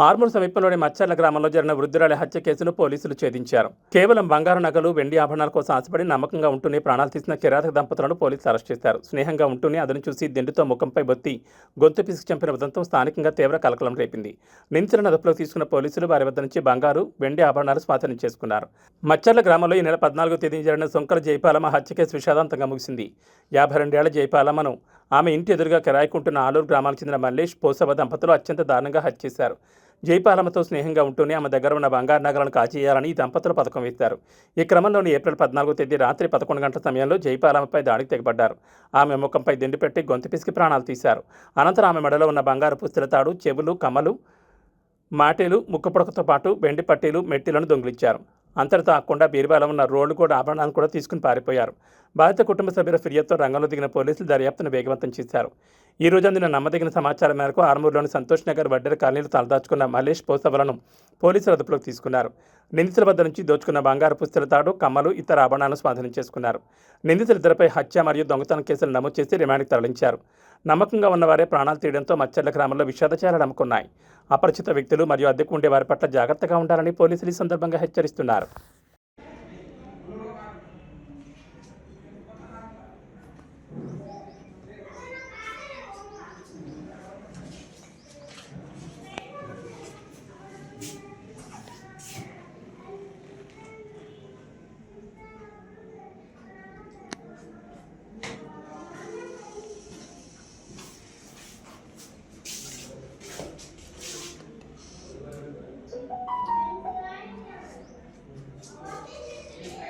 ఆర్మూర్ సమీపంలోని మచ్చర్ల గ్రామంలో జరిగిన వృద్ధురాలి హత్య కేసును పోలీసులు ఛేదించారు. కేవలం బంగారు నగలు, వెండి ఆభరణాల కోసం ఆశపడి నమ్మకంగా ఉంటూనే ప్రాణాలు తీసిన కిరాతక దంపతులను పోలీసులు అరెస్ట్ చేశారు. స్నేహంగా ఉంటూనే అతను చూసి దిండుతో ముఖంపై బొత్తి గొంతు పిసికి చంపిన ఉదంతం స్థానికంగా తీవ్ర కలకలం రేపింది. నిందితులను అదుపులోకి తీసుకున్న పోలీసులు వారి వద్ద నుంచి బంగారు, వెండి ఆభరణాలు స్వాధీనం చేసుకున్నారు. మచ్చర్ల గ్రామంలో ఈ నెల 14వ తేదీన జరిగిన సొంకల జయపాలమ్మ హత్య కేసు విషాదాంతంగా ముగిసింది. 52 ఏళ్ల జయపాలమ్మను ఆమె ఇంటి ఎదురుగా కిరాయికుంటున్న ఆలూరు గ్రామానికి చెందిన మల్లేష్, పోసవ దంపతులు అత్యంత దారుణంగా హత్య చేశారు. జయపాలమ్మతో స్నేహంగా ఉంటూనే ఆమె దగ్గర ఉన్న బంగారు నగలను కాజేయాలని ఈ దంపతులు పథకం వేశారు. ఈ క్రమంలోని ఏప్రిల్ 14వ తేదీ రాత్రి 11 గంటల సమయంలో జయపాలమ్మపై దాడికి తెగబడ్డారు. ఆమె ముఖంపై దిండు పెట్టి గొంతు పిసికి ప్రాణాలు తీశారు. అనంతరం ఆమె మెడలో ఉన్న బంగారు పుస్తల తాడు, చెవులు, కమ్మలు, మాటేలు, ముక్కుపుడకతో పాటు వెండి పట్టీలు, మెట్టిలను దొంగిలించారు. అంతటితో ఆకుండా బీరువాలో ఉన్న రోడ్లు కూడా ఆభరణాలను కూడా తీసుకుని పారిపోయారు. బాధిత కుటుంబ సభ్యుల ఫిర్యాదుతో రంగంలో దిగిన పోలీసులు దర్యాప్తును వేగవంతం చేశారు. ఈ రోజు అందిన నమ్మదగిన సమాచారం మేరకు ఆర్మూర్లోని సంతోష్ నగర్ వడ్డెర కాలనీలో తలదాచుకున్న మల్లేష్, పోసవలను పోలీసులు అదుపులోకి తీసుకున్నారు. నిందితుల వద్ద నుంచి దోచుకున్న బంగారు పుస్తల తాడు, కమ్మలు, ఇతర ఆభరణాలను స్వాధీనం చేసుకున్నారు. నిందితులిద్దరిపై హత్య మరియు దొంగతనం కేసులు నమోదు చేసి రిమాండ్కి తరలించారు. నమ్మకంగా ఉన్నవారే ప్రాణాలు తీయడంతో మచ్చర్ల గ్రామంలో విషాదచారాలు అమ్ముకున్నాయి. అపరిచిత వ్యక్తులు మరియు అద్దెకు ఉండే వారి పట్ల జాగ్రత్తగా ఉండాలని పోలీసులు ఈ సందర్భంగా హెచ్చరిస్తున్నారు.